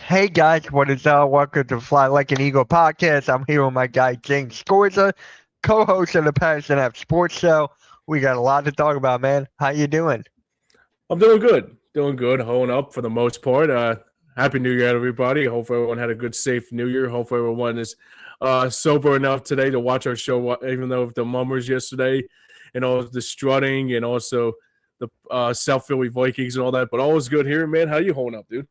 Hey guys, what is up? Welcome to Fly Like an Eagle podcast. I'm here with my guy James Scorza, co-host of the Patterson F Sports Show. We got a lot to talk about, man. How you doing? I'm doing good. Doing good. Holding up for the most part. Happy New Year, everybody. Hope everyone had a good, safe New Year. Hope everyone is sober enough today to watch our show, even though the mummers yesterday and all the strutting and also the South Philly Vikings and all that. But all is good here, man. How you holding up, dude?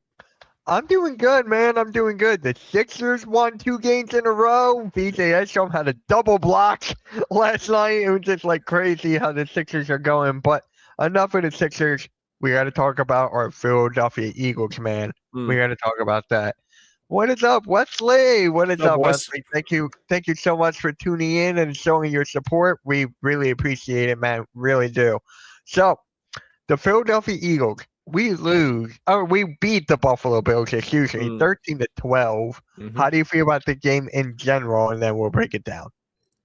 I'm doing good, man. I'm doing good. The Sixers won 2 games in a row. VJ Edstrom had a double block last night. It was just like crazy how the Sixers are going. But enough of the Sixers. We got to talk about our Philadelphia Eagles, man. We got to talk about that. What is up, Wesley? What is What's up, up, boys? Wesley? Thank you so much for tuning in and showing your support. We really appreciate it, man. Really do. So, the Philadelphia Eagles, we beat the Buffalo Bills, excuse me, 13-12. How do you feel about the game in general? And then we'll break it down.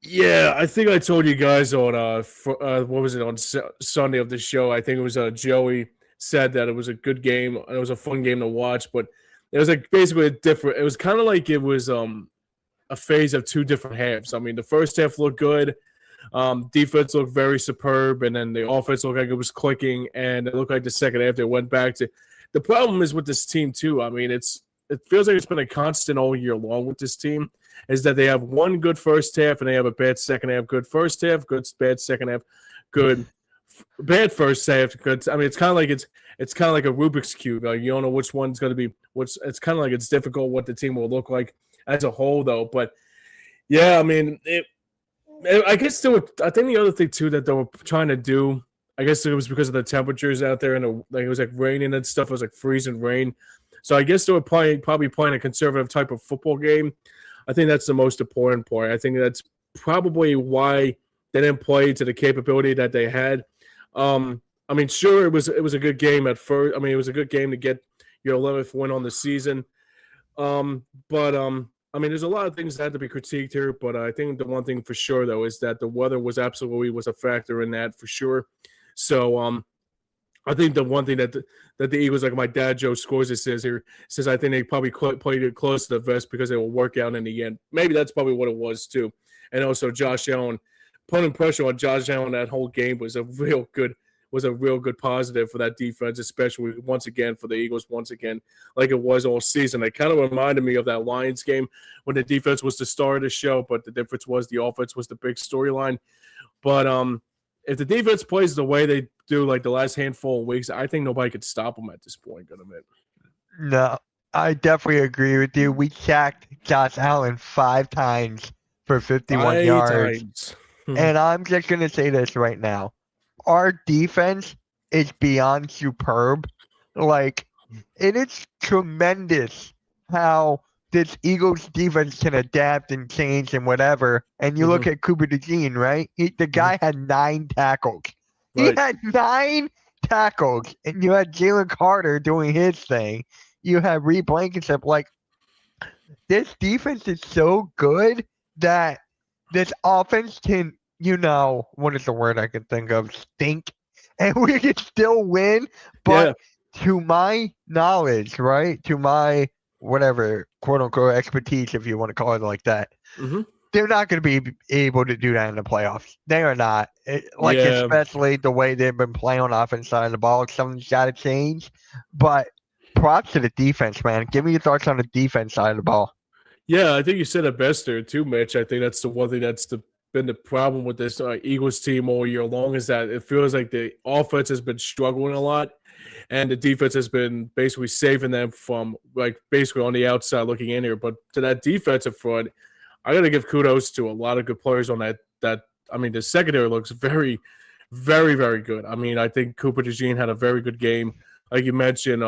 Yeah, I think I told you guys on what was it on Sunday of the show? I think it was Joey said that it was a good game. It was a fun game to watch, but it was like basically a different. It was kind of like it was a phase of two different halves. I mean, the first half looked good. Defense looked very superb, and then the offense looked like it was clicking, and it looked like the second half they went back to. The problem is with this team too. I mean, it feels like it's been a constant all year long with this team. Is that they have one good first half and they have a bad second half. Good first half, good bad second half, good bad first half. Good. I mean, it's kind of like it's kind of like a Rubik's cube. Like you don't know which one's going to be. It's kind of like it's difficult what the team will look like as a whole, though. But yeah, I mean, I guess I think the other thing too that they were trying to do. I guess it was because of the temperatures out there and it was like raining and stuff. It was like freezing rain. So I guess they were probably playing a conservative type of football game. I think that's the most important part. I think that's probably why they didn't play to the capability that they had. I mean, sure, it was a good game at first. I mean, it was a good game to get your 11th win on the season. But I mean, there's a lot of things that had to be critiqued here. But I think the one thing for sure, though, is that the weather was a factor in that for sure. So I think the one thing that the Eagles, like my dad Joe Scorza says I think they probably played it close to the vest because it will work out in the end. Maybe that's probably what it was too. And also Josh Allen, putting pressure on Josh Allen that whole game was a real good positive for that defense, especially once again for the Eagles once again, like it was all season. It kind of reminded me of that Lions game when the defense was the star of the show, but the difference was the offense was the big storyline. But if the defense plays the way they do, like the last handful of weeks, I think nobody could stop them at this point. Gonna admit. No, I definitely agree with you. We sacked Josh Allen 5 times for 51 yards. And I'm just going to say this right now. Our defense is beyond superb. Like, it is tremendous how this Eagles defense can adapt and change and whatever. And you look at Cooper DeJean, right? The guy had 9 tackles. He had 9 tackles. And you had Jalen Carter doing his thing. You had Reed Blankenship. Like, this defense is so good that this offense can, what is the word I can think of? Stink. And we can still win. But to my knowledge, right? To my whatever, quote unquote, expertise, if you want to call it like that, they're not going to be able to do that in the playoffs. They are not. Especially the way they've been playing on the offense side of the ball. Something's got to change. But props to the defense, man. Give me your thoughts on the defense side of the ball. Yeah, I think you said it best there too, Mitch. I think that's the one thing that's been the problem with this Eagles team all year long is that it feels like the offense has been struggling a lot, and the defense has been basically saving them from basically on the outside looking in here. But to that defensive front, I got to give kudos to a lot of good players on that. I mean, the secondary looks very, very, very good. I mean, I think Cooper DeJean had a very good game, like you mentioned.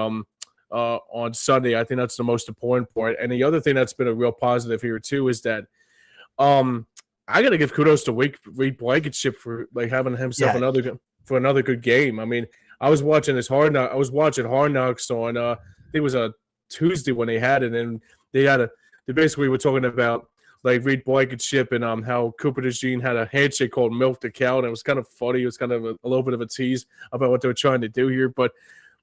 On Sunday, I think that's the most important part. And the other thing that's been a real positive here too is that I got to give kudos to Reed Blankenship for having himself another good game. I mean, I was watching Hard Knocks on I think it was a Tuesday when they had it, and they basically were talking about Reed Blankenship and how Cooper DeJean had a handshake called Milk the Cow, and it was kind of funny. It was kind of a little bit of a tease about what they were trying to do here, but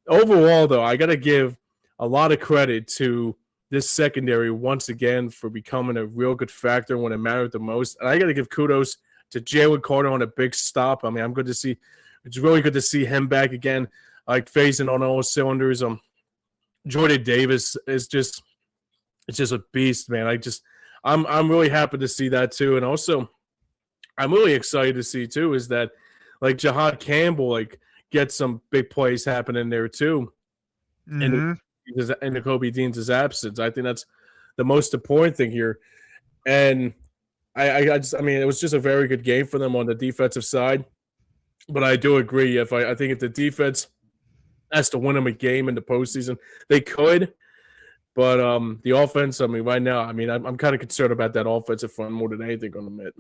overall, though, I got to give a lot of credit to this secondary once again for becoming a real good factor when it mattered the most. And I got to give kudos to Jalen Carter on a big stop. I mean, I'm good to see. It's really good to see him back again, like phasing on all cylinders. Jordan Davis is just a beast, man. I'm really happy to see that too. And also, I'm really excited to see too is that like Jahad Campbell like get some big plays happening there too. Mm-hmm. In Nakobe Dean's absence. I think that's the most important thing here. And I mean, it was just a very good game for them on the defensive side. But I do agree. I think if the defense has to win them a game in the postseason, they could. But the offense, I mean, right now, I mean, I'm kind of concerned about that offensive front more than anything on the mid.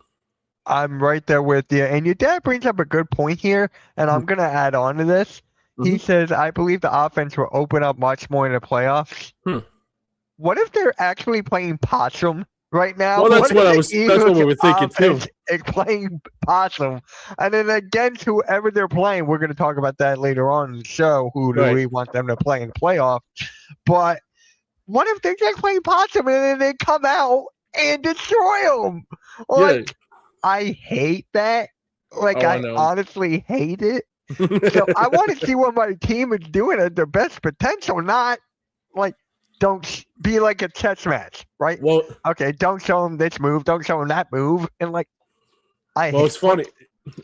I'm right there with you. And your dad brings up a good point here, and I'm going to add on to this. He says, I believe the offense will open up much more in the playoffs. What if they're actually playing possum right now? Well, that's what we were thinking too. Is playing possum, and then against whoever they're playing, we're going to talk about that later on in the show. Who do we want them to play in the playoff? But what if they're just playing possum and then they come out and destroy them? Like, I hate that. Like, I honestly hate it. So I want to see what my team is doing at their best potential, not like don't be like a chess match, right? Well, okay, don't show them this move, don't show them that move, and like it's funny.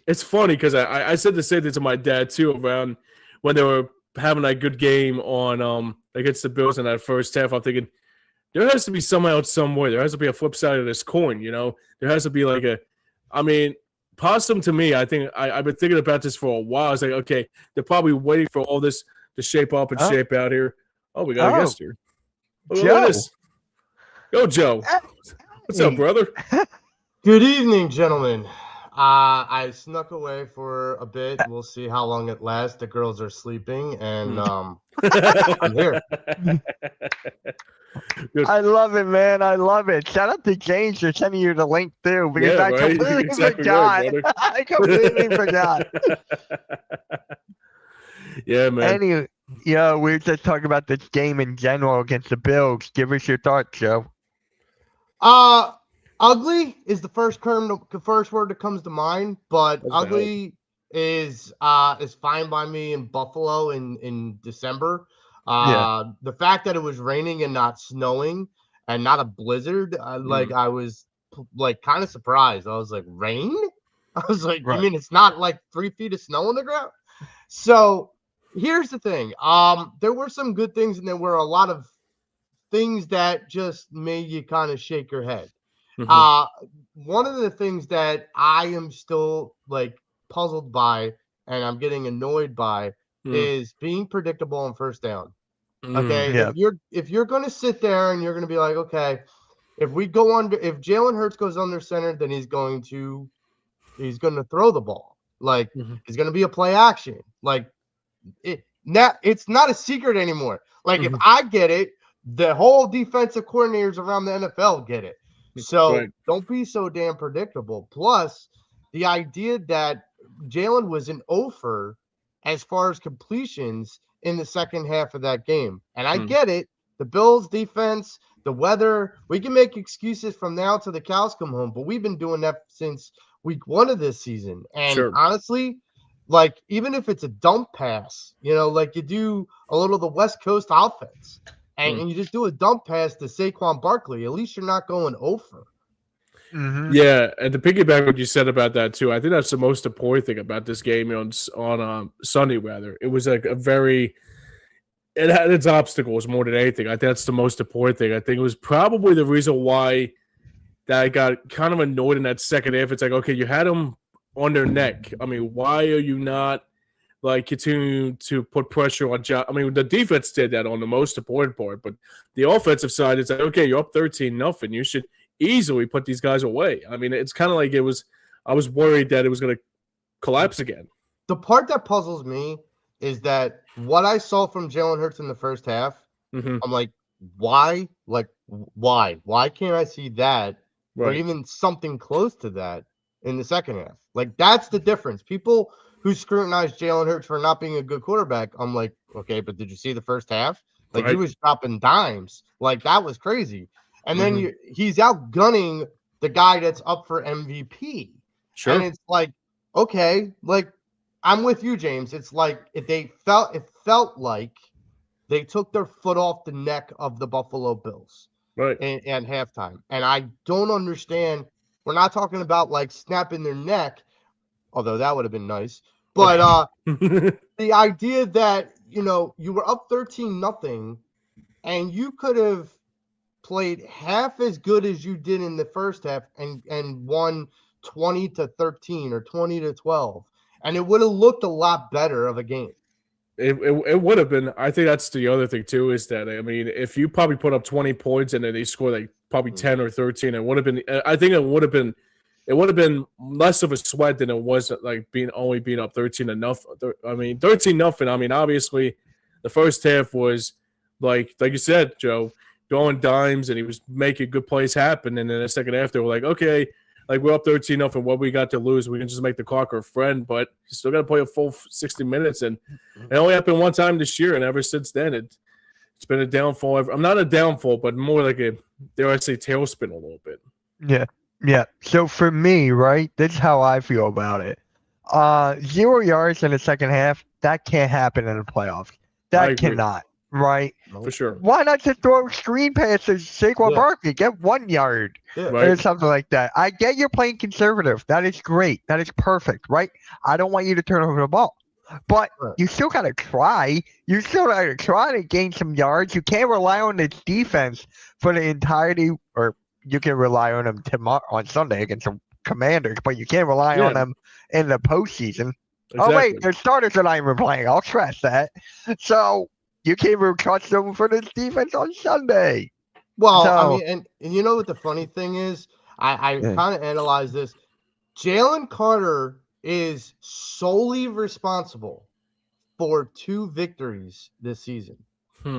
It's funny because I said the same thing to my dad too around when they were having that good game on against the Bills in that first half. I'm thinking there has to be somehow, some way, there has to be a flip side of this coin. You know, there has to be like possum to me, I think I've been thinking about this for a while. I was like, okay, they're probably waiting for all this to shape up and shape out here. Oh, we got a guest here. Look at this. Go, Joe. What's up, brother? Good evening, gentlemen. I snuck away for a bit. We'll see how long it lasts. The girls are sleeping, and I'm here. I love it, man. I love it. Shout out to James for sending you the link too, because I completely forgot. I completely forgot. Yeah, man. Anyway, we were just talking about this game in general against the Bills. Give us your thoughts, Joe. Ugly is the first word that comes to mind, but ugly is fine by me in Buffalo in December. The fact that it was raining and not snowing and not a blizzard, I was like kind of surprised. I was like, rain? I was like, you mean it's not like 3 feet of snow on the ground? So here's the thing. There were some good things and there were a lot of things that just made you kind of shake your head. One of the things that I am still like puzzled by and I'm getting annoyed by is being predictable on first down. Okay. If you're going to sit there and you're going to be like, okay, if Jalen Hurts goes under center, then he's going to throw the ball. Like it's going to be a play action. Like it's not a secret anymore. Like if I get it, the whole defensive coordinators around the NFL get it. So don't be so damn predictable. Plus, the idea that Jalen was an offer as far as completions in the second half of that game. And I get it. The Bills defense, the weather, we can make excuses from now till the cows come home, but we've been doing that since week 1 of this season. And honestly, like even if it's a dump pass, like you do a little of the West Coast offense. And you just do a dump pass to Saquon Barkley. At least you're not going over. Yeah, and to piggyback what you said about that too, I think that's the most important thing about this game on Sunday. Rather, it was like it had its obstacles more than anything. I think that's the most important thing. I think it was probably the reason why that I got kind of annoyed in that second half. It's like, okay, you had them on their neck. I mean, why are you not like continue to put pressure on I mean, the defense did that on the most important part, but the offensive side is like, okay, you're up 13-0. You should easily put these guys away. I mean, it's kind of like I was worried that it was going to collapse again. The part that puzzles me is that what I saw from Jalen Hurts in the first half, I'm like, why? Like, why? Why can't I see that or even something close to that in the second half? Like, that's the difference. People who scrutinize Jalen Hurts for not being a good quarterback, I'm like, okay, but did you see the first half? Like he was dropping dimes. Like that was crazy. And then he's outgunning the guy that's up for MVP. Sure. And it's like, okay, like I'm with you, James. It's like it felt like they took their foot off the neck of the Buffalo Bills. Right. And halftime. And I don't understand. We're not talking about like snapping their neck, although that would have been nice. But the idea that, you were up 13-0 and you could have played half as good as you did in the first half and won 20-13 or 20-12. And it would have looked a lot better of a game. It would have been. I think that's the other thing too, is that, I mean, if you probably put up 20 points and then they score like probably 10 or 13, it would have been. I think it would have been less of a sweat than it was like being up 13-0. I mean, 13-0. I mean, obviously, the first half was like you said, Joe, going dimes and he was making good plays happen, and then the second half they were like, okay, like we're up 13-0, what we got to lose? We can just make the clock our friend, but you still got to play a full 60 minutes, and it only happened one time this year, and ever since then it's been a downfall. I'm not a downfall, but more like a, dare I say, tailspin a little bit. Yeah. So for me, right, this is how I feel about it. 0 yards in the second half, that can't happen in the playoffs. That cannot, right? For sure. Why not just throw screen passes, Saquon Barkley, get 1 yard or something like that? I get you're playing conservative. That is great. That is perfect, right? I don't want you to turn over the ball. But you still got to try. You still got to try to gain some yards. You can't rely on this defense for the entirety, or you can rely on them on Sunday against the Commanders, but you can't rely on them in the postseason. Exactly. Oh, wait, there's starters are not even playing. I'll stress that. So you can't even trust them for this defense on Sunday. Well, I mean, and you know what the funny thing is? I kind of analyzed this. Jalen Carter is solely responsible for 2 victories this season.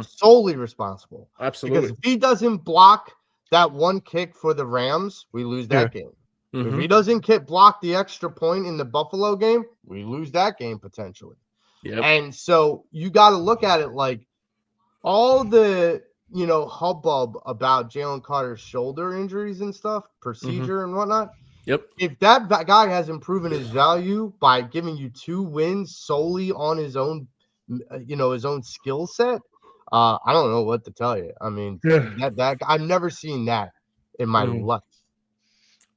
Solely responsible. Absolutely. Because if he doesn't block that one kick for the Rams, we lose that game. If he doesn't block the extra point in the Buffalo game, we lose that game potentially. Yep. And so you got to look at it like all the, hubbub about Jalen Carter's shoulder injuries and stuff, procedure and whatnot. Yep. If that guy hasn't proven his value by giving you 2 wins solely on his own, his own skill set, I don't know what to tell you. I mean, that I've never seen that in my life.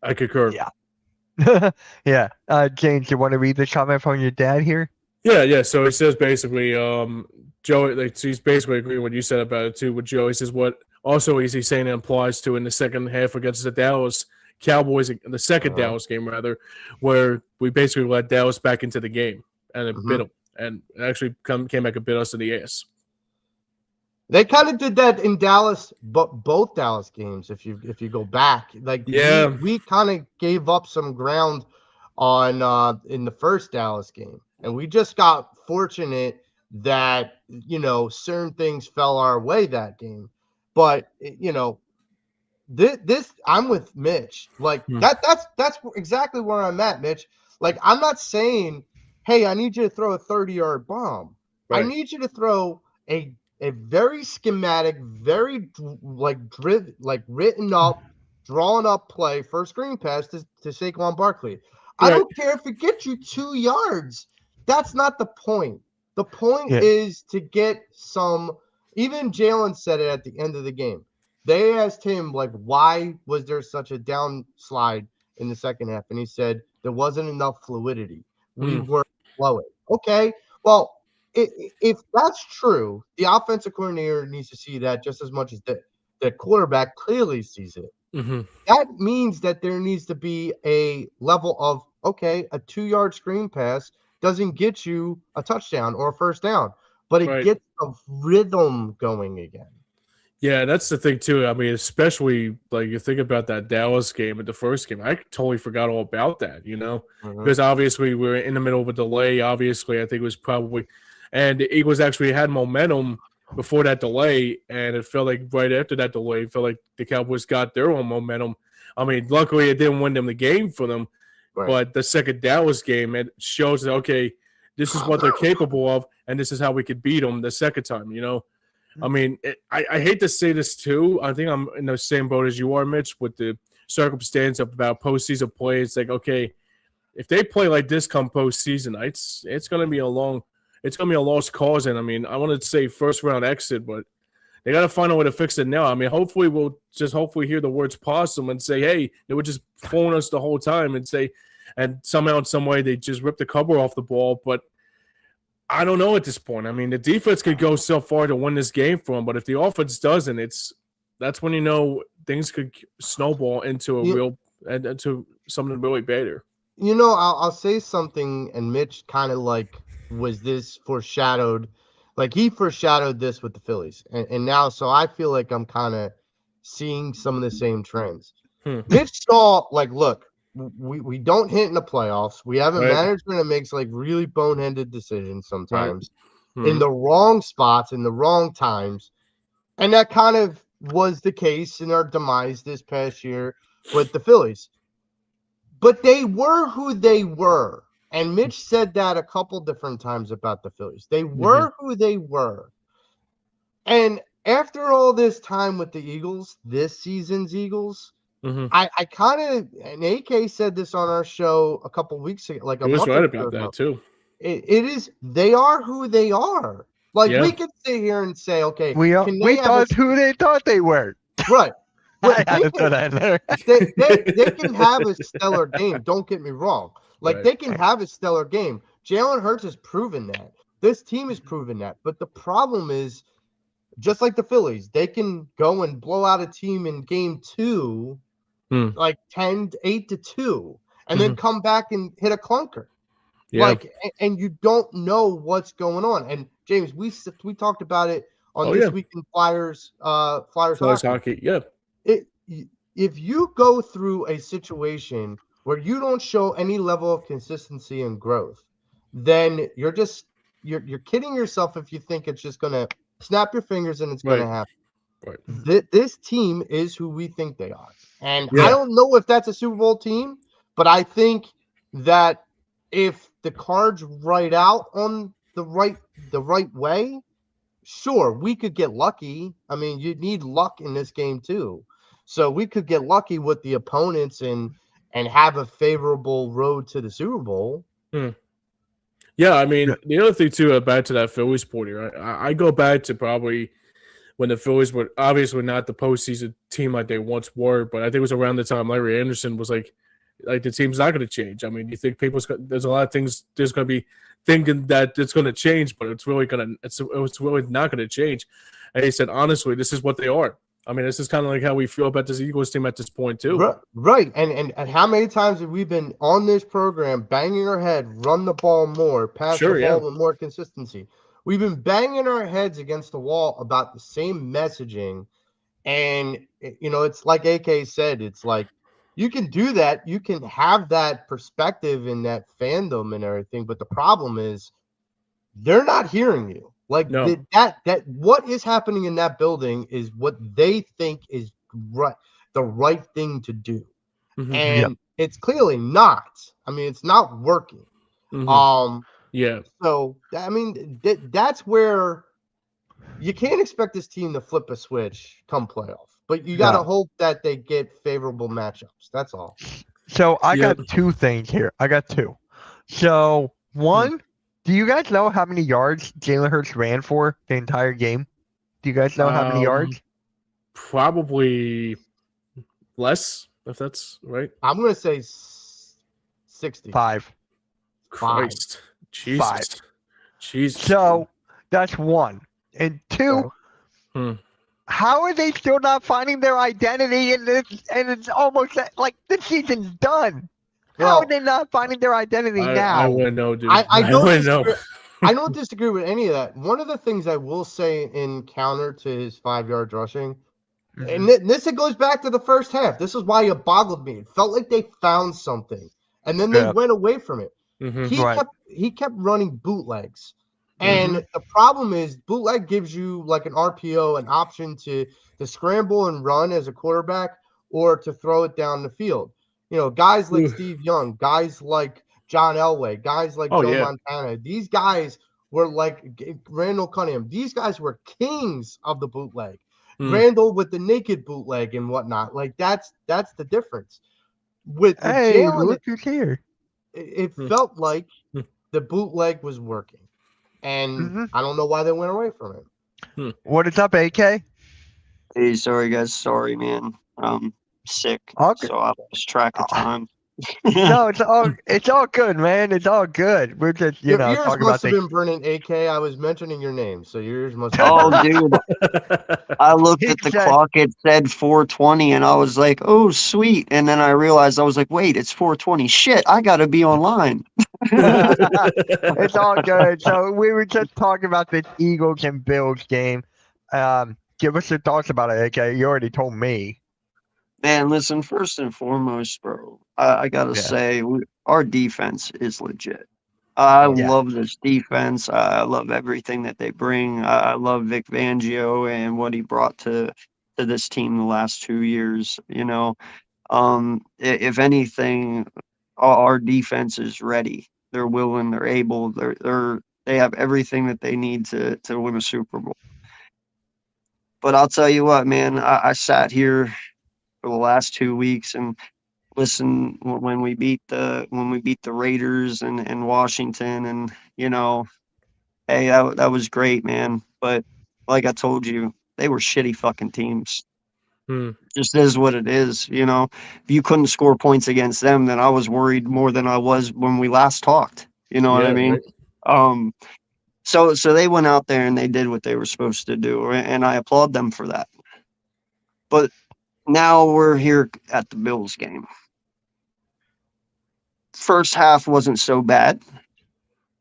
I concur. Yeah. Yeah. James, you want to read the comment from your dad here? Yeah. So he says basically, Joe, like, he's basically agreeing with what you said about it too. With Joe, he says what also is he saying it applies to in the second half against the Dallas Cowboys, in the second Dallas game rather, where we basically let Dallas back into the game and it bit them, and actually came back and bit us in the ass. They kind of did that in Dallas, but both Dallas games. If you go back, like we kind of gave up some ground on in the first Dallas game, and we just got fortunate that certain things fell our way that game. But this I'm with Mitch. Like that's exactly where I'm at, Mitch. Like I'm not saying, hey, I need you to throw a 30-yard bomb. Right. I need you to throw a very schematic, very written up, drawn up play for a screen pass to Saquon Barkley. Right. I don't care if it gets you 2 yards. That's not the point. The point is to get some. Even Jalen said it at the end of the game. They asked him, like, why was there such a downslide in the second half? And he said there wasn't enough fluidity. We weren't flowing. Okay, well, if that's true, the offensive coordinator needs to see that just as much as the quarterback clearly sees it. That means that there needs to be a level of, okay, a 2-yard screen pass doesn't get you a touchdown or a first down, but it gets a rhythm going again. Yeah, that's the thing too. I mean, especially like you think about that Dallas game and the first game, I totally forgot all about that, because obviously we're in the middle of a delay. Obviously, I think it was probably, and the Eagles actually had momentum before that delay, and it felt like right after that delay, it felt like the Cowboys got their own momentum. I mean, luckily it didn't win them the game for them, but the second Dallas game, it shows that, okay, this is what they're capable of, and this is how we could beat them the second time, I mean, I hate to say this too. I think I'm in the same boat as you are, Mitch, with the circumstance of about postseason play. It's like, okay, if they play like this come postseason, it's going to be a lost cause. And I mean, I wanted to say first round exit, but they got to find a way to fix it now. I mean, hopefully we'll just hear the words possum and say, hey, they were just fooling us the whole time and somehow in some way they just ripped the cover off the ball. But I don't know at this point. I mean, the defense could go so far to win this game for them, but if the offense doesn't, that's when you know things could snowball into into something really better. You know, I'll say something, and Mitch kind of like was this foreshadowed, like he foreshadowed this with the Phillies, and now so I feel like I'm kind of seeing some of the same trends. Mitch saw like, look. We don't hit in the playoffs. We have a management that makes like really boneheaded decisions sometimes in the wrong spots, in the wrong times. And that kind of was the case in our demise this past year with the Phillies. But they were who they were. And Mitch said that a couple different times about the Phillies. They were who they were. And after all this time with the Eagles, this season's Eagles, I kind of, and AK said this on our show a couple weeks ago, like a month right ago. About that too. It is, they are who they are. Like we could sit here and say, okay, we thought who they thought they were. Right. I had to throw that in there. They can have a stellar game. Don't get me wrong. Like they can have a stellar game. Jalen Hurts has proven that. This team has proven that. But the problem is, just like the Phillies, they can go and blow out a team in game 2. Like 8-2, and then come back and hit a clunker. Yeah. Like, and you don't know what's going on. And James, we talked about it on this week in Flyers hockey. Yeah. If you go through a situation where you don't show any level of consistency and growth, then you're kidding yourself if you think it's just gonna snap your fingers and it's gonna happen. Right. This team is who we think they are. And I don't know if that's a Super Bowl team, but I think that if the cards write out on the right way, sure, we could get lucky. I mean, you need luck in this game too. So we could get lucky with the opponents and have a favorable road to the Super Bowl. Yeah, I mean, the other thing too, back to that Phillies point here, I go back to probably when the Phillies were obviously not the postseason team like they once were, but I think it was around the time Larry Anderson was like the team's not going to change. I mean, you think there's a lot of things there's going to be thinking that it's going to change, but it's really not going to change. And he said, honestly, this is what they are. I mean, this is kind of like how we feel about this Eagles team at this point too. Right. And how many times have we been on this program banging our head, run the ball more, pass the ball with more consistency? We've been banging our heads against the wall about the same messaging. And, you know, it's like AK said, it's like you can do that. You can have that perspective and that fandom and everything. But the problem is they're not hearing you. Like that what is happening in that building is what they think is the right thing to do. And it's clearly not. I mean, it's not working. So, I mean, that's where you can't expect this team to flip a switch come playoff, but you got to hope that they get favorable matchups. That's all. So I got 2 things here. I got 2. So one, do you guys know how many yards Jalen Hurts ran for the entire game? Do you guys know how many yards? Probably less, if that's right. I'm going to say 60. 5. Christ. Jesus. 5. Jesus. So that's 1. And 2, how are they still not finding their identity in this? And it's almost like the season's done. How are they not finding their identity now? I wouldn't know, dude. I don't disagree with any of that. One of the things I will say in counter to his 5-yard rushing, and this it goes back to the first half. This is why it boggled me. It felt like they found something, and then they went away from it. He kept running bootlegs. And the problem is bootleg gives you like an RPO, an option to scramble and run as a quarterback or to throw it down the field. You know, guys like Steve Young, guys like John Elway, guys like Joe Montana, these guys were like Randall Cunningham. These guys were kings of the bootleg. Randall with the naked bootleg and whatnot. Like that's the difference. With Jalen, look who's here. It felt like the bootleg was working, and I don't know why they went away from it. What is up, AK? Hey, sorry guys. Sorry, man. Sick, Okay. so I lost track of time. No, it's all good, man. It's all good. We're just Your ears talking must about have been burning, AK. I was mentioning your name, so your ears must have Oh, been burning. dude, I looked at the clock. It said 4:20, and I was like, "Oh, sweet!" And then I realized I was like, "Wait, it's 4:20. Shit, I gotta be online." It's all good. So we were just talking about this Eagles and Bills game. Give us your thoughts about it, AK. You already told me. Man, listen. First and foremost, bro, I gotta say, our defense is legit. I love this defense. I love everything that they bring. I love Vic Fangio and what he brought to this team the last 2 years. If anything, our defense is ready. They're willing. They're able. They have everything that they need to win a Super Bowl. But I'll tell you what, man. I sat here for the last 2 weeks and listen when we beat the Raiders and Washington, and hey, that was great, man. But like I told you, they were shitty fucking teams. Just is what it is. If you couldn't score points against them, then I was worried more than I was when we last talked. You know what I mean? Right. So they went out there and they did what they were supposed to do, and I applaud them for that. But now we're here at the Bills game. First half wasn't so bad,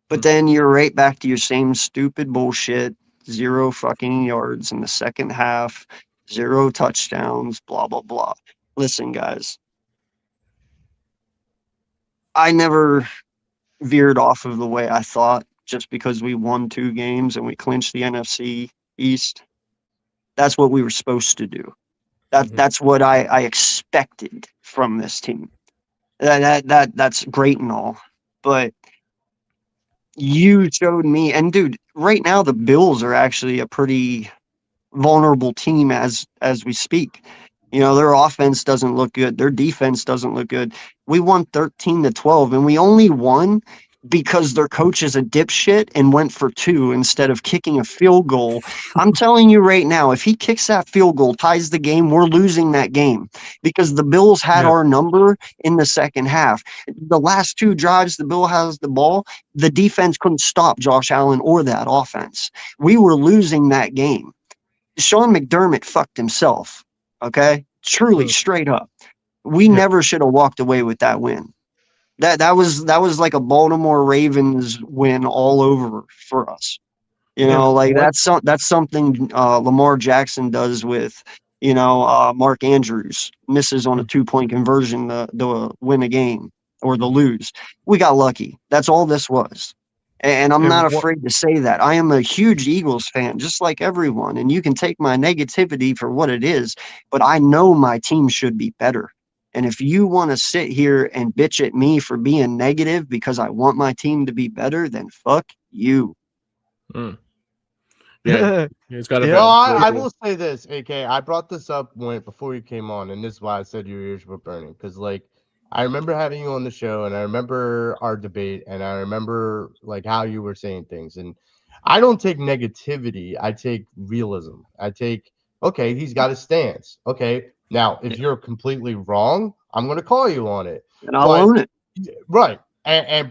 but then you're right back to your same stupid bullshit. 0 fucking yards in the second half, 0 touchdowns, blah, blah, blah. Listen, guys, I never veered off of the way I thought just because we won 2 games and we clinched the NFC East. That's what we were supposed to do. That's what I expected from this team. That's great and all, but you showed me, and dude, right now the Bills are actually a pretty vulnerable team as we speak. Their offense doesn't look good. Their defense doesn't look good. We won 13-12, and we only won because their coach is a dipshit and went for 2 instead of kicking a field goal. I'm telling you right now, if he kicks that field goal, ties the game, we're losing that game because the Bills had our number in the second half. The last 2 drives, the Bill has the ball. The defense couldn't stop Josh Allen or that offense. We were losing that game. Sean McDermott fucked himself. Okay? Truly, straight up. We never should have walked away with that win. That was like a Baltimore Ravens win all over for us. That's something Lamar Jackson does with Mark Andrews, misses on a 2-point conversion to win a game or to lose. We got lucky. That's all this was. And I'm not afraid to say that. I am a huge Eagles fan, just like everyone. And you can take my negativity for what it is, but I know my team should be better. And if you want to sit here and bitch at me for being negative because I want my team to be better, then fuck you. Yeah, it's got to. Well, I will say this, AK. I brought this up before you came on, and this is why I said your ears were burning. Because, I remember having you on the show, and I remember our debate, and I remember how you were saying things. And I don't take negativity; I take realism. I take, okay, he's got a stance. Okay, now if you're completely wrong, I'm going to call you on it, and I'll own it. Right,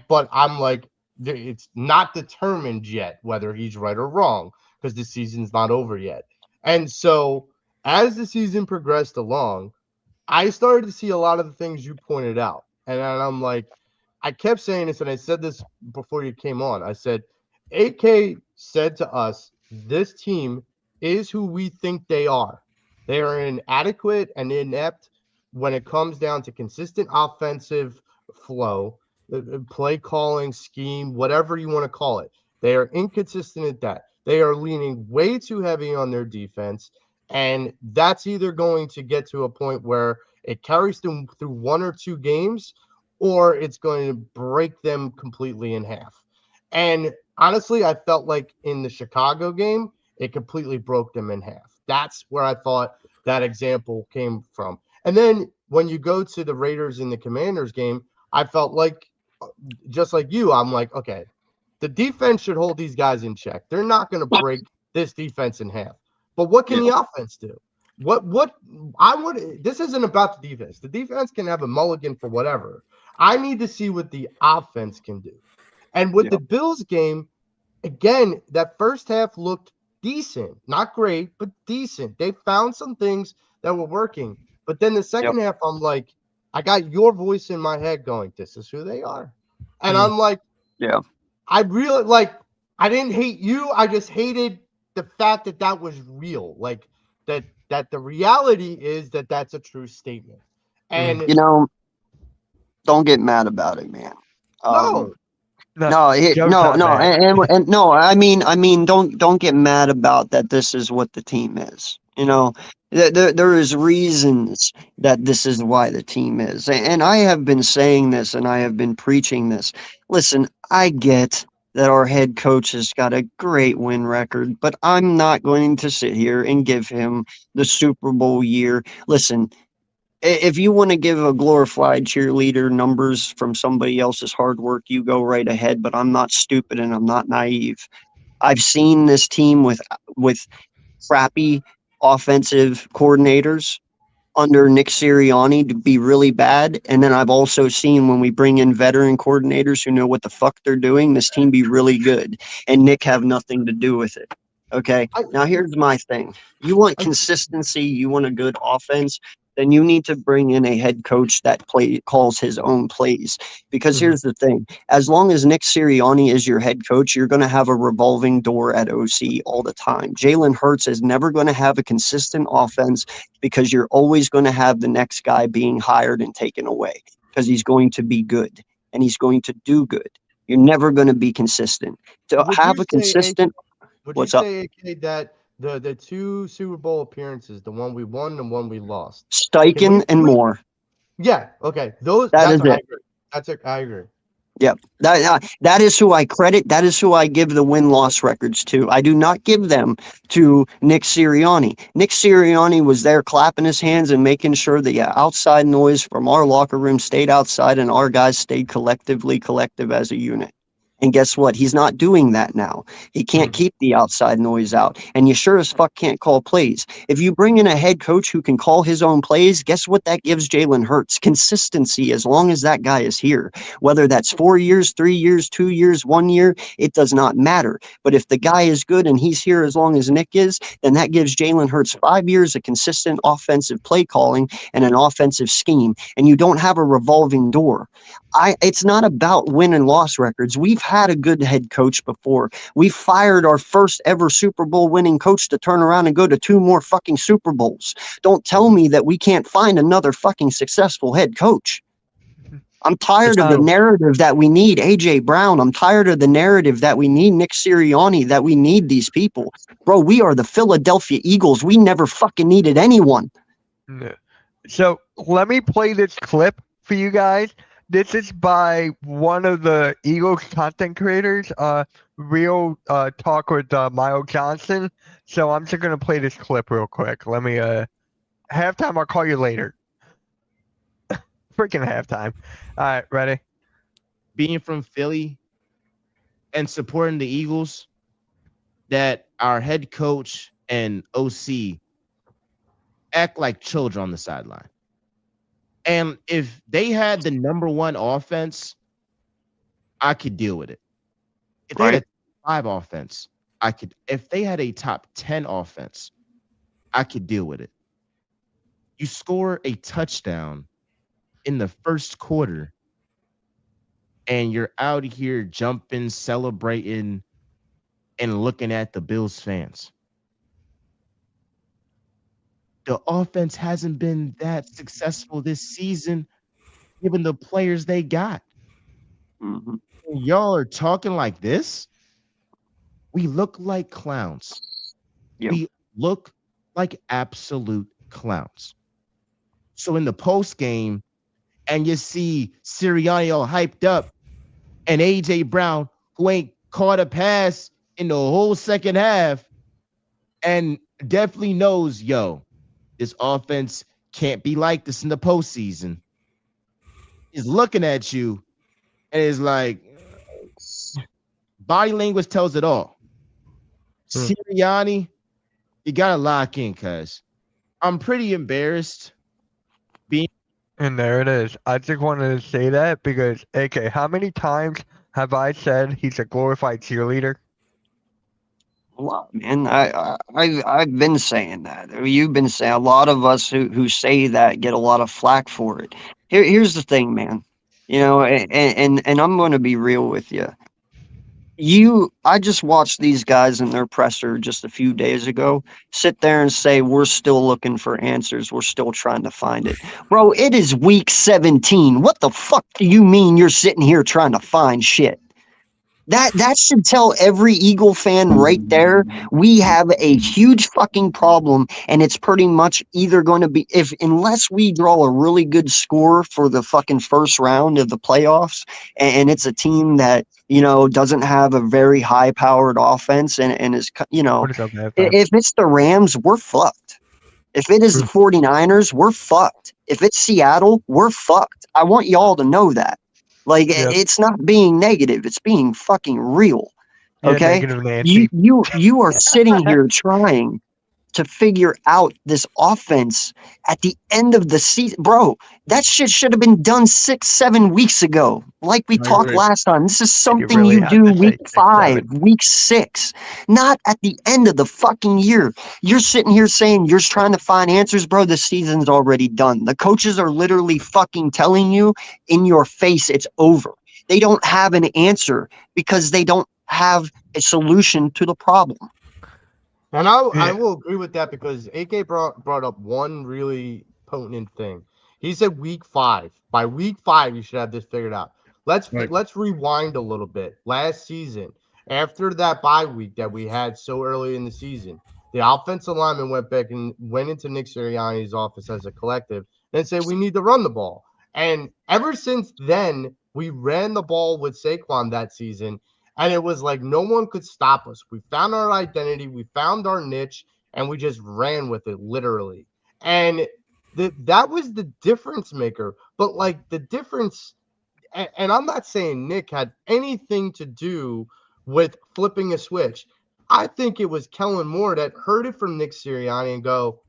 but I'm like, it's not determined yet whether he's right or wrong, because the season's not over yet. And so as the season progressed along, I started to see a lot of the things you pointed out. And I'm like, I kept saying this, and I said this before you came on. I said, AK said to us, this team is who we think they are. They are inadequate and inept when it comes down to consistent offensive flow, play calling, scheme, whatever you want to call it. They are inconsistent at that. They are leaning way too heavy on their defense, and that's either going to get to a point where it carries them through 1 or 2 games, or it's going to break them completely in half. And honestly, I felt like in the Chicago game, it completely broke them in half. That's where I thought that example came from. And then when you go to the Raiders and the Commanders game, I felt like, just like you, I'm like, okay, the defense should hold these guys in check. They're not going to break this defense in half. But what can the offense do? What I would this isn't about the defense. The defense can have a mulligan for whatever. I need to see what the offense can do. And with the Bills game, again, that first half looked decent. Not great, but decent. They found some things that were working. But then the second half, I'm like, I got your voice in my head going, this is who they are. And I'm like, I really I didn't hate you. I just hated the fact that that was real. Like that the reality is that that's a true statement. And don't get mad about it, man. No. No, and no. I mean, don't get mad about that. This is what the team is. There is reasons that this is why the team is, and I have been saying this, and I have been preaching this. Listen, I get that our head coach has got a great win record, but I'm not going to sit here and give him the Super Bowl year. Listen, if you want to give a glorified cheerleader numbers from somebody else's hard work, you go right ahead. But I'm not stupid and I'm not naive. I've seen this team with crappy offensive coordinators under Nick Sirianni to be really bad. And then I've also seen when we bring in veteran coordinators who know what the fuck they're doing, this team be really good. And Nick have nothing to do with it. Okay. Now here's my thing. You want consistency, you want a good offense, then you need to bring in a head coach that calls his own plays. Because here's the thing. As long as Nick Sirianni is your head coach, you're going to have a revolving door at OC all the time. Jalen Hurts is never going to have a consistent offense because you're always going to have the next guy being hired and taken away because he's going to be good and he's going to do good. You're never going to be consistent. To have a consistent Would you say, AK, that the two Super Bowl appearances, the one we won and the one we lost, Steichen and more. Yeah, okay. That's it. I agree. That's it. I agree. Yep. That is who I credit. That is who I give the win-loss records to. I do not give them to Nick Sirianni. Nick Sirianni was there clapping his hands and making sure the outside noise from our locker room stayed outside and our guys stayed collective as a unit. And guess what? He's not doing that now. He can't keep the outside noise out. And you sure as fuck can't call plays. If you bring in a head coach who can call his own plays, guess what that gives Jalen Hurts? Consistency as long as that guy is here. Whether that's 4 years, 3 years, 2 years, 1 year, it does not matter. But if the guy is good and he's here as long as Nick is, then that gives Jalen Hurts 5 years of consistent offensive play calling and an offensive scheme. And you don't have a revolving door. It's not about win and loss records. We've had a good head coach before. We fired our first ever Super Bowl winning coach to turn around and go to 2 more fucking Super Bowls. Don't tell me that we can't find another fucking successful head coach. I'm tired of the narrative that we need AJ Brown. I'm tired of the narrative that we need Nick Sirianni, that we need these people. Bro, we are the Philadelphia Eagles. We never fucking needed anyone. So let me play this clip for you guys. This is by one of the Eagles content creators, Real Talk with Miles Johnson. So I'm just going to play this clip real quick. Let me, halftime, I'll call you later. Freaking halftime. All right, ready? Being from Philly and supporting the Eagles, that our head coach and OC act like children on the sideline. And if they had the number 1 offense, I could deal with it. If they had a 5 offense, I could. If they had a top 10 offense, I could deal with it. You score a touchdown in the first quarter, and you're out here jumping, celebrating, and looking at the Bills fans. The offense hasn't been that successful this season, given the players they got. Y'all are talking like this. We look like clowns. Yep. We look like absolute clowns. So in the post game, and you see Sirianni all hyped up, and AJ Brown, who ain't caught a pass in the whole second half and definitely knows, yo, this offense can't be like this in the postseason. He's looking at you and is like, body language tells it all. Sirianni, you gotta lock in, cuz I'm pretty embarrassed being. And there it is. I just wanted to say that because, AK, how many times have I said he's a glorified cheerleader? A lot, man. I've been saying that. You've been saying, a lot of us who say that get a lot of flack for it. Here's the thing, man. You know, and I'm going to be real with you. I just watched these guys in their presser just a few days ago sit there and say, we're still looking for answers. We're still trying to find it. Bro, it is week 17. What the fuck do you mean you're sitting here trying to find shit? That should tell every Eagle fan right there, we have a huge fucking problem, and it's pretty much either going to be, unless we draw a really good score for the fucking first round of the playoffs, and it's a team that, you know, doesn't have a very high powered offense and is, you know, if it's the Rams, we're fucked. If it is the 49ers, we're fucked. If it's Seattle, we're fucked. I want y'all to know that. Like, it's not being negative, it's being fucking real. Okay? You are sitting here trying to figure out this offense at the end of the season. Bro, that shit should have been done 6-7 weeks ago. Like we talked last time. This is something you do week 5, week 6, not at the end of the fucking year. You're sitting here saying you're trying to find answers, bro. The season's already done. The coaches are literally fucking telling you in your face it's over. They don't have an answer because they don't have a solution to the problem. And I will agree with that because AK brought up one really potent thing. He said week 5. By week 5, you should have this figured out. Let's rewind a little bit. Last season, after that bye week that we had so early in the season, the offensive lineman went back and went into Nick Sirianni's office as a collective and said, we need to run the ball. And ever since then, we ran the ball with Saquon that season. And it was like no one could stop us. We found our identity, we found our niche, and we just ran with it, literally. And that was the difference maker. But like the difference, and I'm not saying Nick had anything to do with flipping a switch. I think it was Kellen Moore that heard it from Nick Sirianni and go,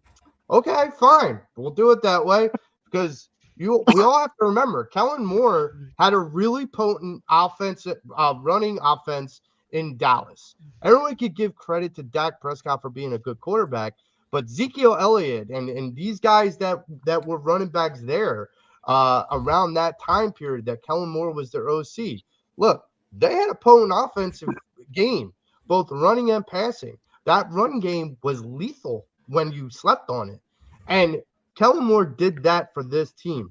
okay, fine, we'll do it that way. Because we all have to remember, Kellen Moore had a really potent running offense in Dallas. Everyone could give credit to Dak Prescott for being a good quarterback, but Ezekiel Elliott and these guys that were running backs there around that time period that Kellen Moore was their OC, look, they had a potent offensive game, both running and passing. That run game was lethal when you slept on it. And Kellen Moore did that for this team.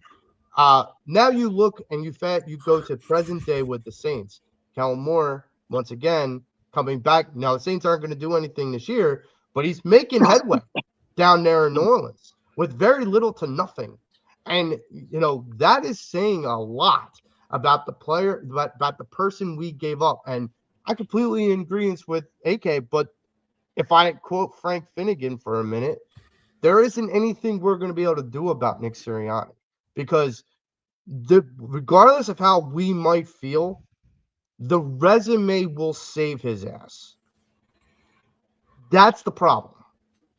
Now you look and you go to present day with the Saints. Kellen Moore, once again, coming back. Now, the Saints aren't going to do anything this year, but he's making headway down there in New Orleans with very little to nothing. And, you know, that is saying a lot about the player, about the person we gave up. And I completely in agreement with AK, but if I quote Frank Finnegan for a minute, there isn't anything we're going to be able to do about Nick Sirianni because regardless of how we might feel, the resume will save his ass. That's the problem.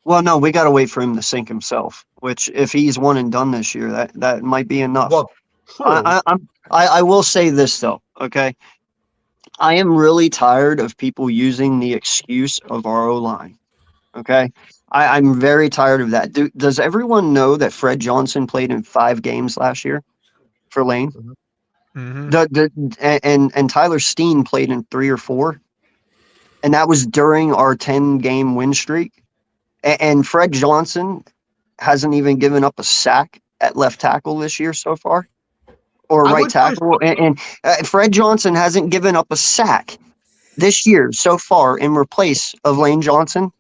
Well, no, we got to wait for him to sink himself, which if he's one and done this year, that might be enough. Well, I will say this, though, okay? I am really tired of people using the excuse of our O-line, okay? I'm very tired of that. Does everyone know that Fred Johnson played in 5 games last year for Lane? Mm-hmm. And Tyler Steen played in 3 or 4, and that was during our 10-game win streak. And Fred Johnson hasn't even given up a sack at left tackle this year so far, or right tackle. And Fred Johnson hasn't given up a sack this year so far in replace of Lane Johnson.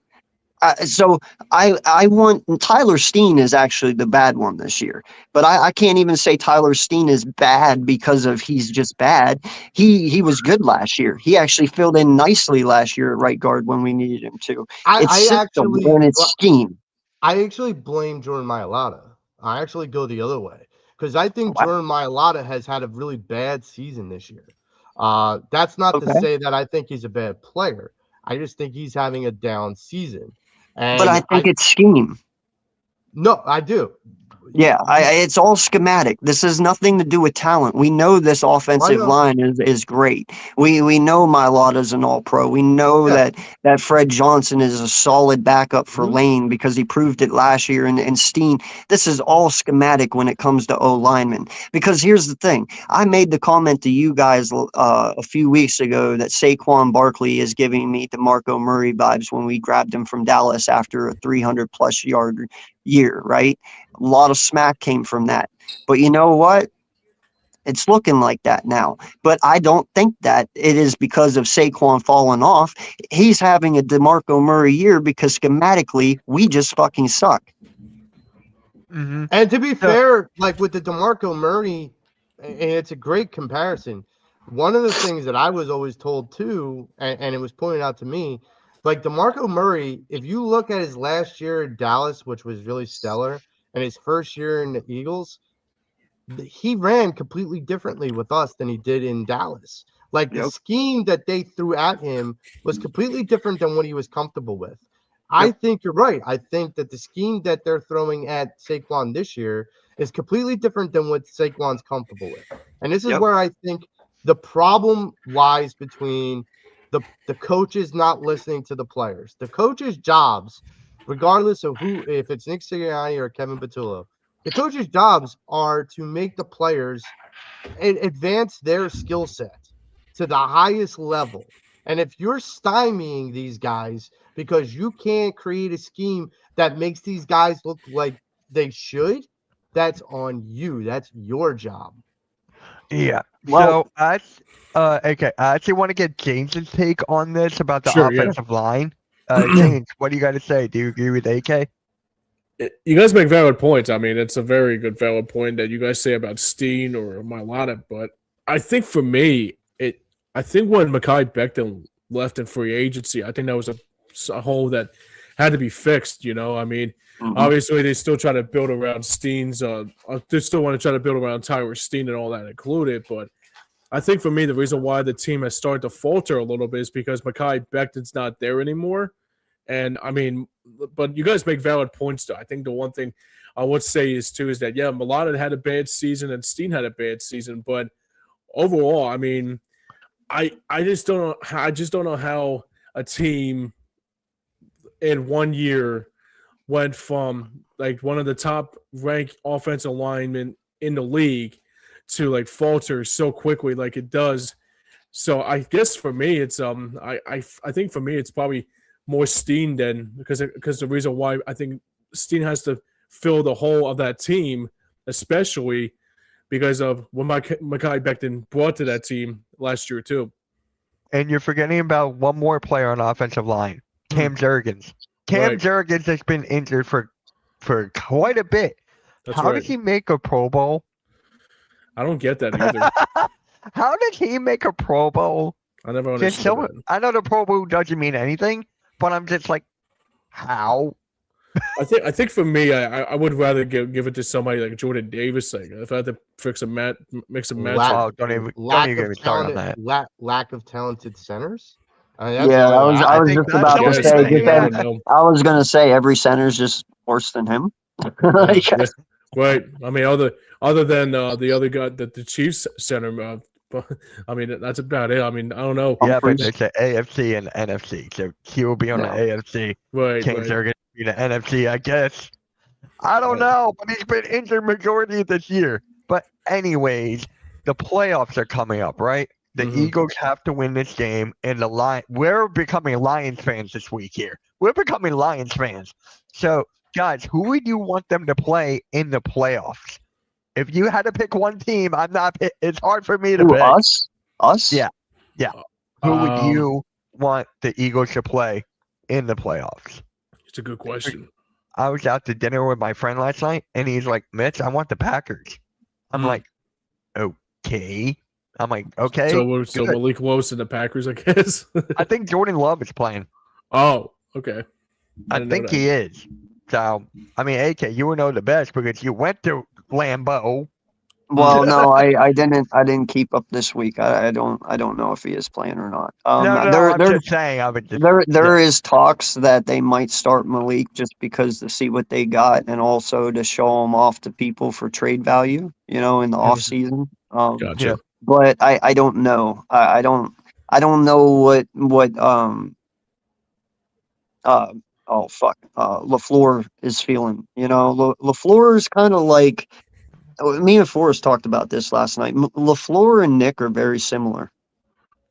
So I want Tyler Steen is actually the bad one this year, but I can't even say Tyler Steen is bad because of he's just bad. He was good last year. He actually filled in nicely last year at right guard when we needed him to. It's system and it's scheme. I actually blame Jordan Mailata. I actually go the other way because I think Jordan Mailata has had a really bad season this year. That's not to say that I think he's a bad player. I just think he's having a down season. But I think it's scheme. No, I do. Yeah, it's all schematic. This has nothing to do with talent. We know this offensive line is great. We know Mailata's an all-pro. We know that Fred Johnson is a solid backup for Lane because he proved it last year. And Steen, this is all schematic when it comes to O-linemen. Because here's the thing. I made the comment to you guys a few weeks ago that Saquon Barkley is giving me DeMarco Murray vibes when we grabbed him from Dallas after a 300-plus yard year, right? A lot of smack came from that. But you know what? It's looking like that now. But I don't think that it is because of Saquon falling off. He's having a DeMarco Murray year because schematically, we just fucking suck. Mm-hmm. And to be fair, like with the DeMarco Murray, and it's a great comparison. One of the things that I was always told too, and it was pointed out to me, like DeMarco Murray, if you look at his last year in Dallas, which was really stellar, and his first year in the Eagles, he ran completely differently with us than he did in Dallas. Like the scheme that they threw at him was completely different than what he was comfortable with. I think you're right. I think that the scheme that they're throwing at Saquon this year is completely different than what Saquon's comfortable with. And this is where I think the problem lies between the coaches not listening to the players. The coaches' jobs, regardless of who, if it's Nick Sirianni or Kevin Patullo, the coaches' jobs are to make the players advance their skill set to the highest level. And if you're stymieing these guys because you can't create a scheme that makes these guys look like they should, that's on you. That's your job. Yeah. Well, I actually want to get James's take on this about the offensive line. James, what do you got to say? Do you agree with AK? You guys make valid points. I mean, it's a very good valid point that you guys say about Steen or Mailata, but I think for me, I think when Mekhi Becton left in free agency, I think that was a hole that had to be fixed. You know, I mean, obviously they still try to build around Steen's. They still want to try to build around Tyler Steen and all that included. But I think for me, the reason why the team has started to falter a little bit is because Mekhi Becton's not there anymore. And I mean, but you guys make valid points though. I think the one thing I would say is that Mailata had a bad season and Steen had a bad season, but overall, I mean, I just don't know how a team in 1 year went from like one of the top ranked offensive linemen in the league to like falter so quickly like it does. So I guess for me, it's I think for me it's probably more Steen than because the reason why I think Steen has to fill the hole of that team, especially because of what Mekhi Becton brought to that team last year too. And you're forgetting about one more player on the offensive line, Cam Jurgens. Cam Jurgens has been injured for quite a bit. How does he make a Pro Bowl? I don't get that either. How did he make a Pro Bowl? I never understood that. I know the Pro Bowl doesn't mean anything, but I'm just like, how? I think for me, I would rather give it to somebody like Jordan Davis. Like if I had to mix a match. Don't even get me started on that. Lack of talented centers. I was just about to say. I was going to say every center is just worse than him. Right. I mean, other than the other guy, the Chiefs center. I mean, that's about it. I mean, I don't know. Yeah, but it's the AFC and NFC. So he will be on the AFC. Right. Kings are going to be the NFC, I guess. I don't know, but he's been injured majority of this year. But anyways, the playoffs are coming up, right? The Eagles have to win this game, and we're becoming Lions fans this week here. We're becoming Lions fans. So, guys, who would you want them to play in the playoffs? If you had to pick one team, it's hard for me to pick. Us? Yeah. Who would you want the Eagles to play in the playoffs? It's a good question. I was out to dinner with my friend last night, and he's like, Mitch, I want the Packers. I'm like, okay. I'm like, okay. So Malik Willis and the Packers, I guess. I think Jordan Love is playing. Oh, okay. I think he is. So, I mean, AK, you would know the best because you went to Lambeau. Well, no, I didn't keep up this week. I don't know if he is playing or not. No, I'm just saying. There is talks that they might start Malik just because to see what they got and also to show him off to people for trade value, in the off season. Gotcha. But I don't know. I don't know what LaFleur is feeling. LaFleur is kind of like me and Forrest talked about this last night. LaFleur and Nick are very similar.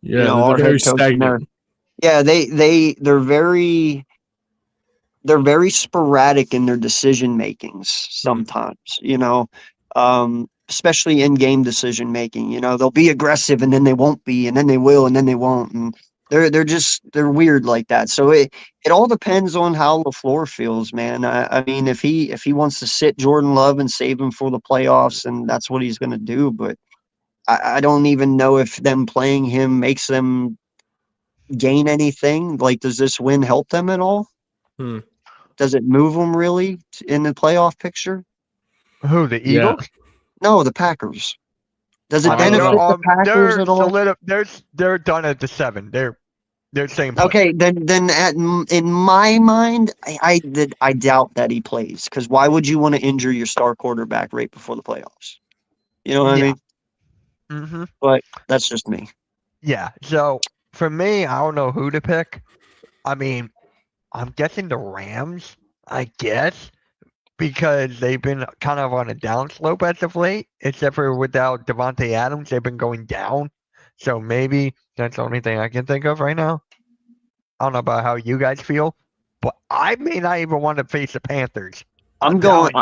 Yeah, they're very stagnant. Yeah, they're very sporadic in their decision makings sometimes. Especially in game decision making. They'll be aggressive and then they won't be, and then they will and then they won't, and they're weird like that. So it all depends on how LaFleur feels, man. I mean, if he wants to sit Jordan Love and save him for the playoffs, and that's what he's going to do. But I don't even know if them playing him makes them gain anything. Like, does this win help them at all? Does it move them really in the playoff picture? Who, the Eagles? No, the Packers. Does it benefit the Packers at all? They're done at the 7. They're same place. Okay, then in my mind, I doubt that he plays, because why would you want to injure your star quarterback right before the playoffs? You know what I mean? Mm-hmm. But that's just me. Yeah. So for me, I don't know who to pick. I mean, I'm guessing the Rams, I guess, because they've been kind of on a downslope as of late, except for without Devontae Adams, they've been going down. So maybe that's the only thing I can think of right now. I don't know about how you guys feel, but I may not even want to face the Panthers. I'm going.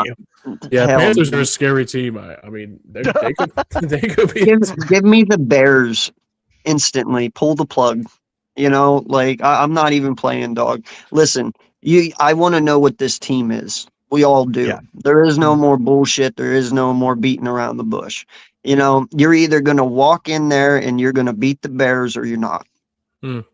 Yeah, Panthers are a scary team. I mean, they could be. Give me the Bears instantly. Pull the plug. I'm not even playing, dog. Listen, I want to know what this team is. We all do. Yeah. There is no more bullshit. There is no more beating around the bush. You're either going to walk in there and you're going to beat the Bears or you're not.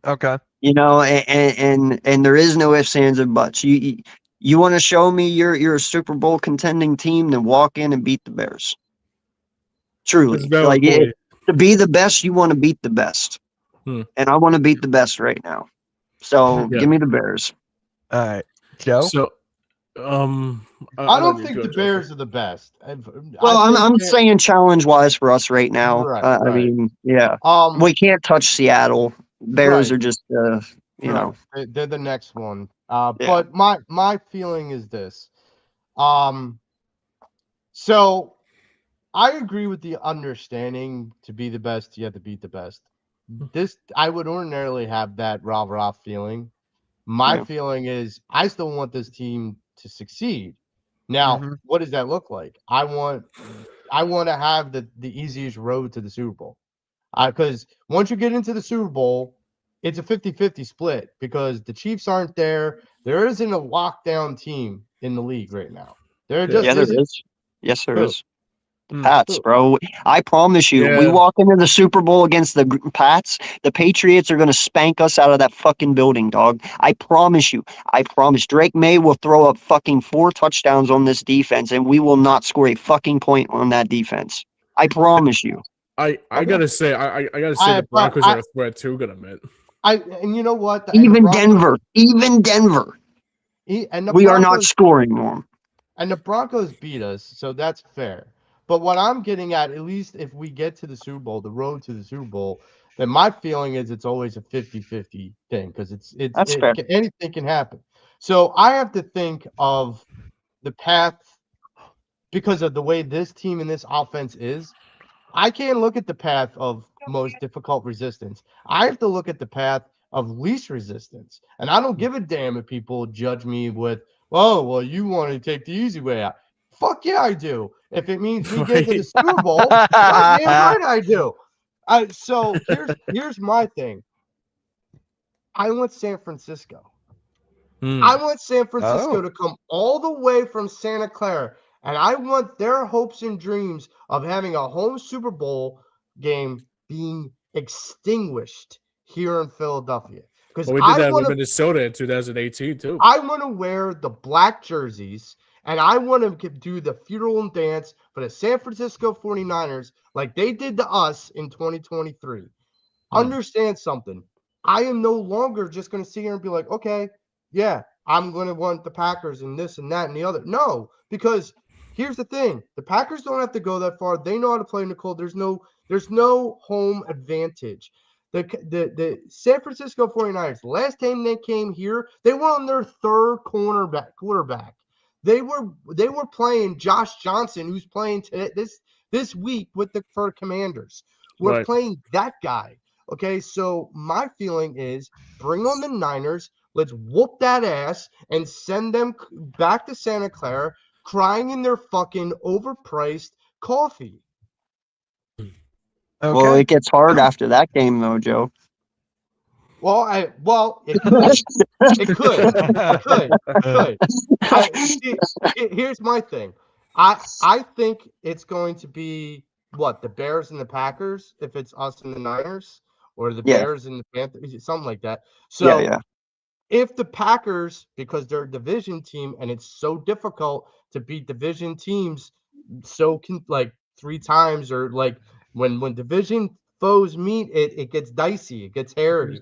Okay. And there is no ifs, ands, or buts. You want to show me you're a Super Bowl contending team, then walk in and beat the Bears. Truly. To be the best, you want to beat the best. And I want to beat the best right now. So give me the Bears. All right. Joe? So I don't think the Bears are the best. Well, I'm saying challenge-wise for us right now. Right, I mean, yeah. We can't touch Seattle. Bears are just, you know. They're the next one. But my feeling is this. So I agree with the understanding to be the best, you have to beat the best. I would ordinarily have that rah-rah feeling. My feeling is I still want this team to succeed. Now, what does that look like? I want to have the easiest road to the Super Bowl. Because once you get into the Super Bowl, it's a 50-50 split because the Chiefs aren't there. There isn't a lockdown team in the league right now. There is. Yes, there is. Pats, bro. I promise you, we walk into the Super Bowl against the Pats, the Patriots are going to spank us out of that fucking building, dog. I promise you. I promise. Drake May will throw up fucking 4 touchdowns on this defense, and we will not score a fucking point on that defense. I promise you. I gotta say, the Broncos are a threat too. Gonna admit. And you know what? Even Denver. We are not scoring more. And the Broncos beat us, so that's fair. But what I'm getting at least if we get to the Super Bowl, the road to the Super Bowl, then my feeling is it's always a 50-50 thing because anything can happen. So I have to think of the path because of the way this team and this offense is. I can't look at the path of most difficult resistance. I have to look at the path of least resistance. And I don't give a damn if people judge me with, oh, well, you want to take the easy way out. Fuck yeah, I do. If it means we get to the Super Bowl, goddamn right I do. So here's my thing. I want San Francisco. I want San Francisco to come all the way from Santa Clara, and I want their hopes and dreams of having a home Super Bowl game being extinguished here in Philadelphia. Because we did that with Minnesota in 2018 too. I want to wear the black jerseys, and I want to do the funeral dance for the San Francisco 49ers like they did to us in 2023. Understand something. I am no longer just going to sit here and be like, okay, yeah, I'm going to want the Packers and this and that and the other. No, because here's the thing. The Packers don't have to go that far. They know how to play in the cold. There's no home advantage. The San Francisco 49ers, last time they came here, they were on their third quarterback. They were playing Josh Johnson, who's playing this week for the Commanders. We're playing that guy. Okay, so my feeling is bring on the Niners. Let's whoop that ass and send them back to Santa Clara crying in their fucking overpriced coffee. Okay. Well, it gets hard after that game, though, Joe. Well, it could. Here's my thing. I think it's going to be the Bears and the Packers if it's us and the Niners, or the Bears and the Panthers, something like that. So if the Packers, because they're a division team and it's so difficult to beat division teams, like 3 times, or like when division foes meet, it gets dicey, it gets hairy.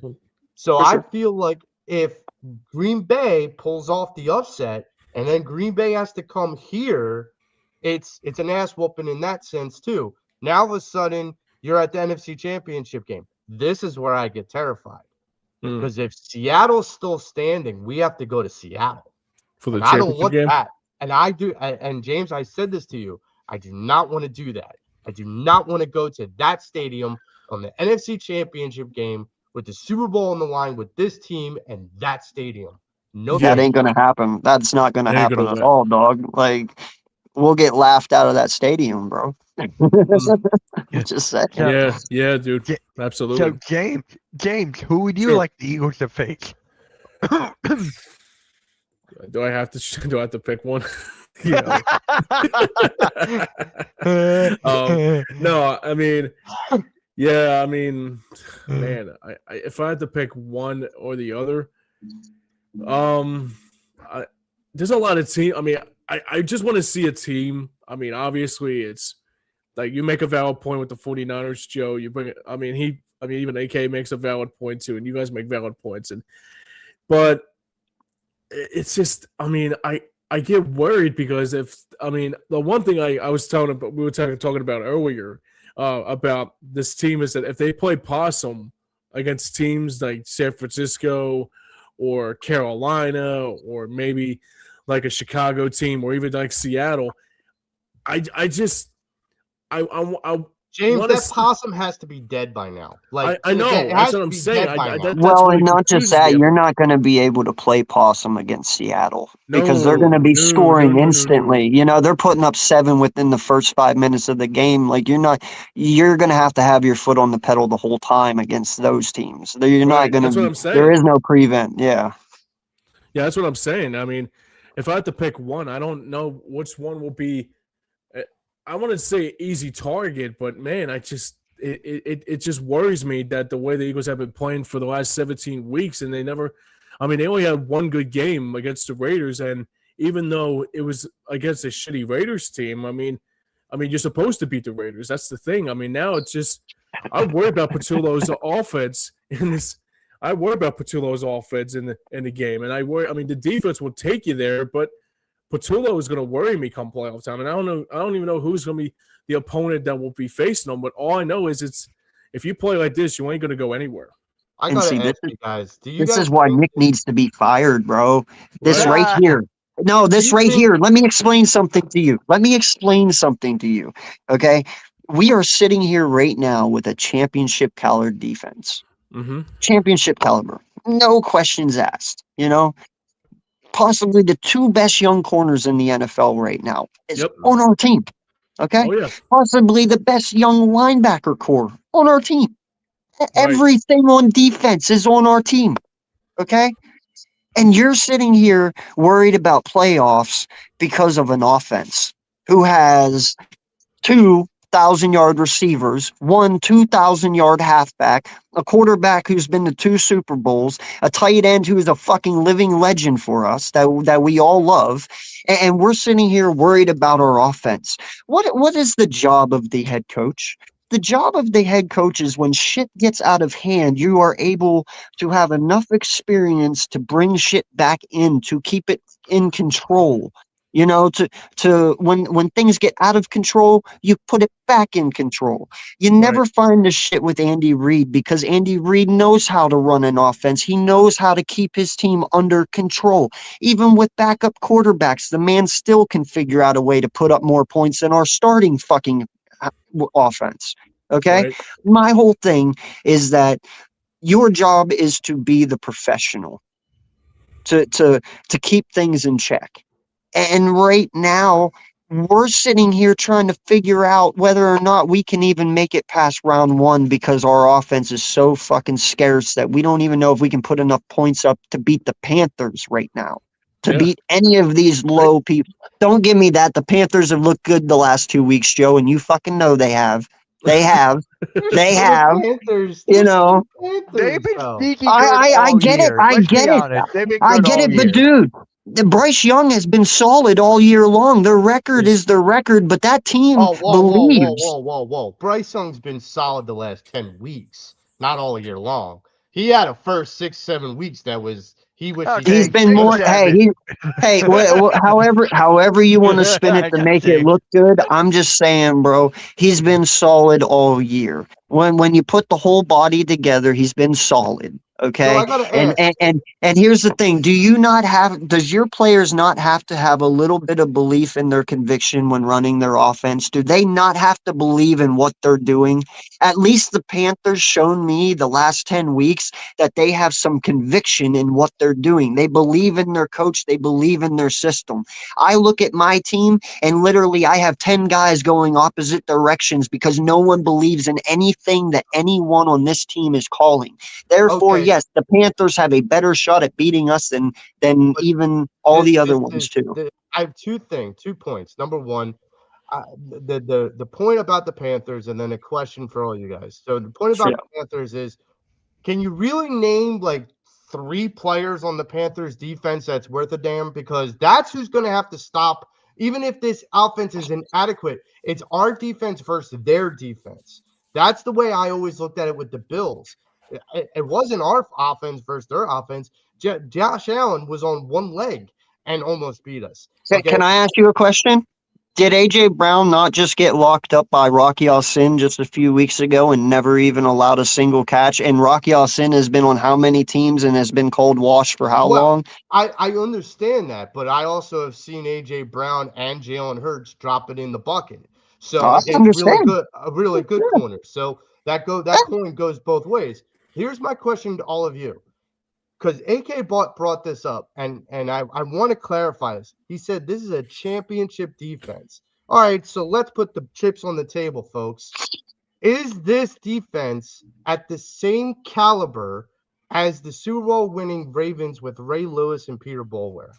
So I feel like if Green Bay pulls off the upset and then Green Bay has to come here, it's an ass whooping in that sense too. Now all of a sudden you're at the NFC Championship game. This is where I get terrified. Because if Seattle's still standing, we have to go to Seattle. For the championship game? I don't want that. And I do. And James, I said this to you. I do not want to do that. I do not want to go to that stadium on the NFC Championship game with the Super Bowl on the line with this team and that stadium. No, that ain't going to happen. That's not going to happen at all, dog. Like, we'll get laughed out of that stadium, bro. Just saying. Yeah, dude. Absolutely. So, James, who would you like the Eagles to face? Do I have to pick one? No, I mean, man, if I had to pick one or the other, there's a lot of team. I mean, I just want to see a team. I mean, obviously, it's like you make a valid point with the 49ers, Joe. You bring it. I mean, even AK makes a valid point too, and you guys make valid points. But it's just, I mean, I get worried because the one thing I was telling about, we were talking about earlier about this team is that if they play possum against teams like San Francisco or Carolina or maybe like a Chicago team or even like Seattle, James, that possum has to be dead by now. Like I know, that's what I'm saying. Well, and not just that, you're not going to be able to play possum against Seattle because they're going to be scoring instantly. You know, they're putting up 7 within the first 5 minutes of the game. Like you're going to have your foot on the pedal the whole time against those teams. You're not going to. There is no prevent. Yeah, that's what I'm saying. I mean, if I had to pick one, I don't know which one will be. I want to say easy target, but man, it just worries me that the way the Eagles have been playing for the last 17 weeks, and they only had one good game against the Raiders, and even though it was against a shitty Raiders team, I mean, you're supposed to beat the Raiders. That's the thing. I mean, now it's just I worry about Patullo's offense in this. I worry about Patullo's offense in the game, and I worry. I mean, the defense will take you there, but Patullo is going to worry me come playoff time, and I don't even know who's going to be the opponent that will be facing them. But all I know is if you play like this, you ain't going to go anywhere. I got to ask you guys. This is why Nick needs to be fired, bro. This right here. No, this right here. Let me explain something to you. Okay, we are sitting here right now with a championship caliber defense. Mm-hmm. Championship caliber, no questions asked. You know. Possibly the 2 best young corners in the NFL right now is on our team. Okay? Oh, yeah. Possibly the best young linebacker core on our team. Right. Everything on defense is on our team. Okay? And you're sitting here worried about playoffs because of an offense who has 2,000-yard receivers, one 2,000-yard halfback, a quarterback who's been to 2 Super Bowls, a tight end who is a fucking living legend for us that we all love, and we're sitting here worried about our offense. What is the job of the head coach? The job of the head coach is when shit gets out of hand, you are able to have enough experience to bring shit back in, to keep it in control. You know, to when things get out of control, you put it back in control. You never find this shit with Andy Reid because Andy Reid knows how to run an offense. He knows how to keep his team under control. Even with backup quarterbacks, the man still can figure out a way to put up more points than our starting fucking offense. Okay? Right. My whole thing is that your job is to be the professional, to keep things in check. And right now, we're sitting here trying to figure out whether or not we can even make it past round 1 because our offense is so fucking scarce that we don't even know if we can put enough points up to beat the Panthers right now, to beat any of these low people. Don't give me that. The Panthers have looked good the last 2 weeks, Joe, and you fucking know they have. They have. They have. Panthers, You know, They've been though. sneaky good I all get it. year. I Let's get be it. honest. They've been I good get all it, year. but dude, Bryce Young has been solid all year long. Their record is their record, but that team believes. Whoa. Bryce Young's been solid the last 10 weeks, not all year long. He had a first 6-7 weeks that was he wished Okay, He's been more. Hey, however you want to spin it to make it look good. I'm just saying, bro. He's been solid all year. When you put the whole body together, he's been solid. So Okay, I gotta and ask. and here's the thing: does your players not have to have a little bit of belief in their conviction when running their offense? Do they not have to believe in what they're doing? At least the Panthers shown me the last 10 weeks that they have some conviction in what they're doing. They believe in their coach. They believe in their system. I look at my team and literally I have 10 guys going opposite directions because no one believes in anything that anyone on this team is calling. Therefore, Okay, yes, the Panthers have a better shot at beating us than but even all the other ones too. I have 2 points. Number one, the point about the Panthers, and then a question for all you guys. So the point about Sure. the Panthers is, can you really name like 3 players on the Panthers defense that's worth a damn? Because that's who's going to have to stop. Even if this offense is inadequate, it's our defense versus their defense. That's the way I always looked at it with the Bills. It wasn't our offense versus their offense. Josh Allen was on one leg and almost beat us. Okay? Can I ask you a question? Did AJ Brown not just get locked up by Rocky Sin just a few weeks ago and never even allowed a single catch? And Rocky Sin has been on how many teams and has been cold washed for how long? I understand that, but I also have seen AJ Brown and Jalen Hurts drop it in the bucket. So I against understand. really good corners. So that coin goes both ways. Here's my question to all of you, because AK brought this up, and I want to clarify this. He said this is a championship defense. All right, so let's put the chips on the table, folks. Is this defense at the same caliber as the Super Bowl winning Ravens with Ray Lewis and Peter Boulware?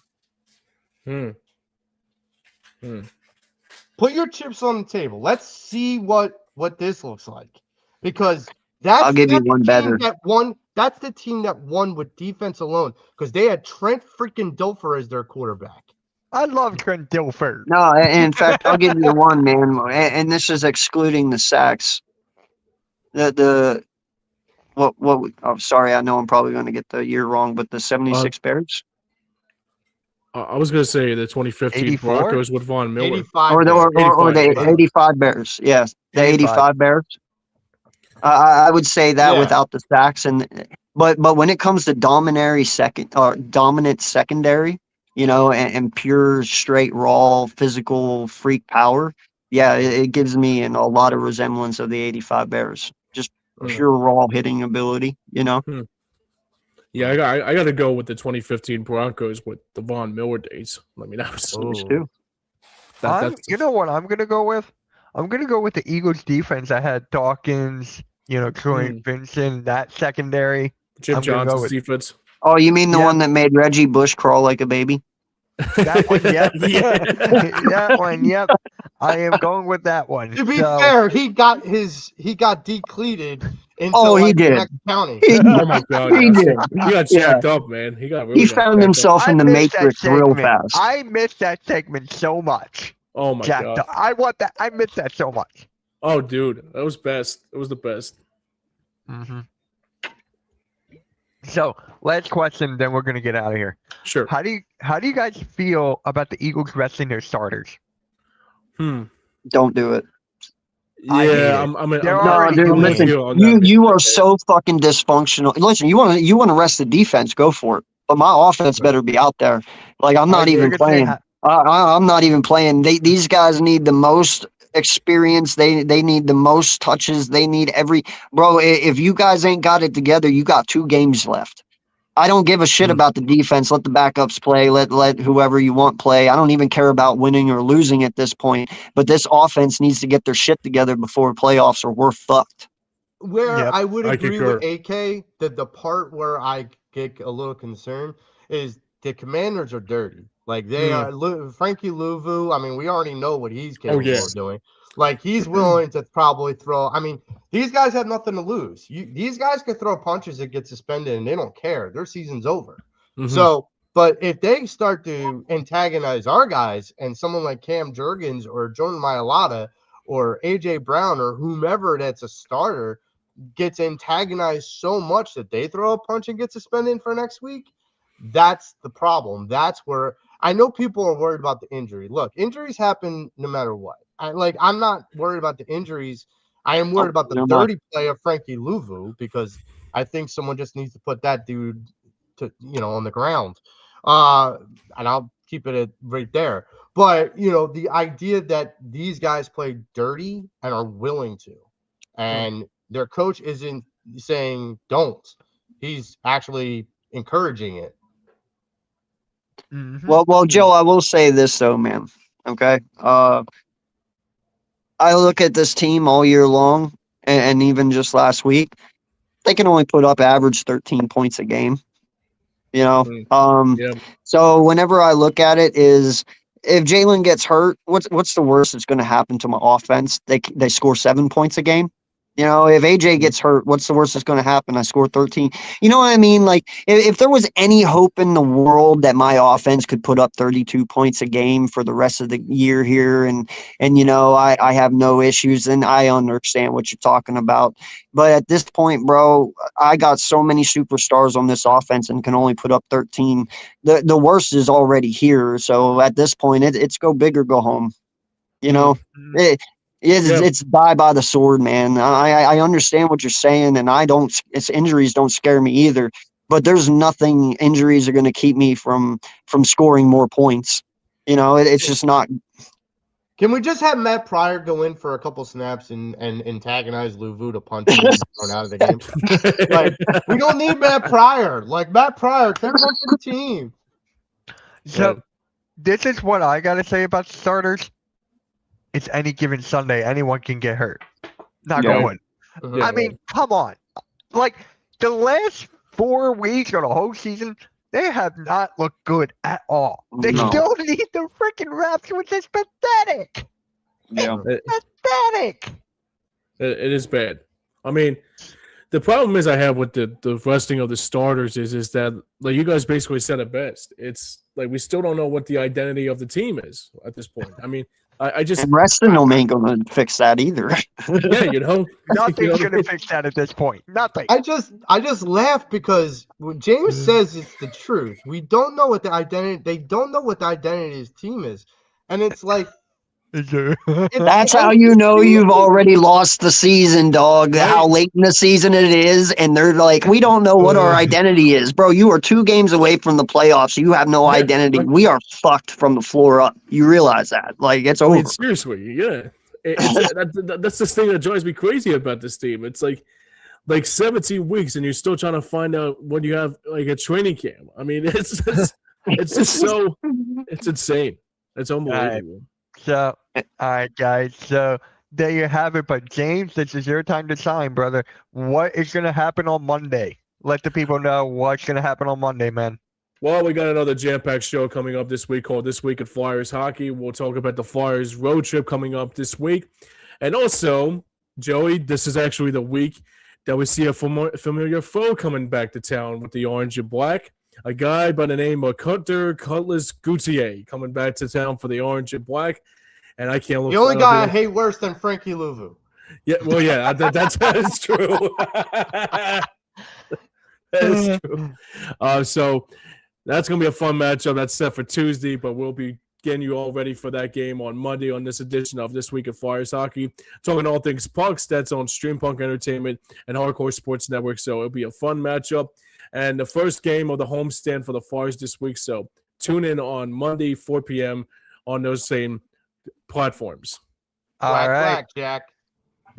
Put your chips on the table. Let's see what this looks like, because I'll give you one better. That's the team that won with defense alone, because they had Trent freaking Dilfer as their quarterback. I love Trent Dilfer. No, in fact, I'll give you one, man, and this is excluding the sacks. I'm sorry, I know I'm probably going to get the year wrong, but the 76 Bears? I was going to say the 2015 84? Broncos with Von Miller. 85 Or the 85. 85 Bears. Yes, the 85 Bears. I would say that without the sacks, but when it comes to dominant secondary, you know, and pure straight raw physical freak power, yeah, it gives me a lot of resemblance of the 85 Bears. Just pure raw hitting ability, you know. Yeah, I got to go with the 2015 Broncos with the Von Miller days. I mean, that was too. You know what I'm gonna go with? I'm gonna go with the Eagles defense. I had Dawkins, Troy Vincent, that secondary. Jim Johnson's defense. Oh, you mean the one that made Reggie Bush crawl like a baby? That one, yep. Yeah. That one, yep. I am going with that one. To be fair, he got decleated into Oh, he like the did. next county. Oh my God, He yeah. did. He got jacked up, man. He He got found jacked himself up. I in the missed that Matrix real segment. fast. I missed that segment so much. Oh my Jacked God. up. I want that. I missed that so much. Oh, dude, that was best. It was the best. Mm-hmm. So, last question, then we're gonna get out of here. Sure. How do you guys feel about the Eagles resting their starters? Don't do it. I hate it. Yeah, I'm They're No, already dude, doing listen. it. on that. You are so fucking dysfunctional. Listen, you want to rest the defense, go for it. But my offense better be out there. Like I'm not even playing. I'm not even playing. These guys need the most experience. They need the most touches. They need bro. If you guys ain't got it together, you got 2 games left. I don't give a shit about the defense. Let the backups play. Let whoever you want play. I don't even care about winning or losing at this point. But this offense needs to get their shit together before playoffs, or we're fucked. Where I would I agree with concur. AK, that the part where I get a little concerned is the Commanders are dirty. Like they are. Frankie Louvu, I mean, we already know what he's capable of doing. Like he's willing to probably throw. I mean, these guys have nothing to lose. These guys could throw punches that get suspended, and they don't care. Their season's over. So, but if they start to antagonize our guys, and someone like Cam Jurgens or Jordan Mailata or AJ Brown or whomever that's a starter gets antagonized so much that they throw a punch and get suspended for next week, that's the problem. That's where I know people are worried about the injury. Look, injuries happen no matter what. I'm not worried about the injuries. I am worried about the dirty play of Frankie Louvu, because I think someone just needs to put that dude on the ground. And I'll keep it right there. But the idea that these guys play dirty and are willing to, and their coach isn't saying don't. He's actually encouraging it. Well, Joe, I will say this though, man. Okay. I look at this team all year long, and even just last week, they can only put up average 13 points a game. So whenever I look at it, is if Jalen gets hurt, what's the worst that's going to happen to my offense? They score 7 points a game. If AJ gets hurt, what's the worst that's going to happen? I score 13. You know what I mean? Like, if there was any hope in the world that my offense could put up 32 points a game for the rest of the year here, and I have no issues, and I understand what you're talking about. But at this point, bro, I got so many superstars on this offense and can only put up 13. The worst is already here. So at this point, it's go big or go home. It's die by the sword, man. I understand what you're saying, and it's injuries don't scare me either. But there's nothing injuries are going to keep me from scoring more points. It's just not. Can we just have Matt Pryor go in for a couple snaps and antagonize Louvu to punch him and thrown out of the game? Like, we don't need Matt Pryor. Like, Matt Pryor, come on to the team. So, this is what I got to say about the starters. It's any given Sunday. Anyone can get hurt. Not going. I mean, come on. Like, the last 4 weeks or the whole season, they have not looked good at all. They still need the freaking refs, which is pathetic. Yeah. Pathetic. It is bad. I mean, the problem is I have with the resting of the starters is that, like you guys basically said it best. It's like we still don't know what the identity of the team is at this point. I mean, I just and resting them ain't gonna fix that either. Nothing's gonna fix that at this point. Nothing. I just laugh because when James says it's the truth, we don't know what the identity. They don't know what the identity of his team is, and it's like that's how you know you've already lost the season, dog. Right. How late in the season it is, and they're like, we don't know what our identity is, bro. You are 2 games away from the playoffs. You have no identity. Right. We are fucked from the floor up. You realize that? Like, it's over. Seriously, yeah. That's the thing that drives me crazy about this team. It's like 17 weeks, and you're still trying to find out what you have like a training camp. I mean, it's just so it's insane. It's unbelievable. So, all right, guys. So there you have it. But James, this is your time to shine, brother. What is going to happen on Monday? let the people know what's going to happen on Monday, man. Well, we got another jam-packed show coming up this week called This Week at Flyers Hockey. We'll talk about the Flyers road trip coming up this week. And also, Joey, this is actually the week that we see a familiar foe coming back to town with the orange and black. A guy by the name of Cutler Cutlass Gauthier coming back to town for the orange and black. And I can't look. The only guy I hate worse than Frankie Louvu. Yeah, well, yeah, that is true. That is true. So that's going to be a fun matchup. That's set for Tuesday, but we'll be getting you all ready for that game on Monday on this edition of This Week of Flyers Hockey. Talking all things pucks, that's on Stream Punk Entertainment and Hardcore Sports Network. So it'll be a fun matchup. And the first game of the homestand for the Flyers this week. So tune in on Monday, 4 p.m. on those same platforms. All right. Jack.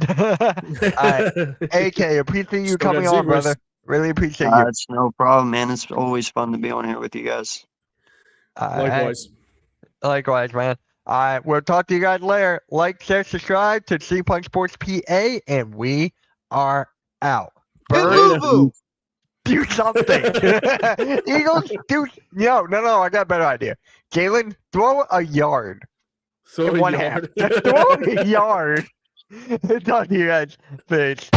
All right. AK, appreciate you coming on, brother. Really appreciate you. It's no problem, man. It's always fun to be on here with you guys. Likewise. Likewise, man. All right. We'll talk to you guys later. Like, share, subscribe to Stream Punk Sports PA, and we are out. Louvu. Do something. Eagles, do. No, I got a better idea. Jalen, throw a yard. Throw in a one yard. half. Throw a yard. Talk to you guys. Peace.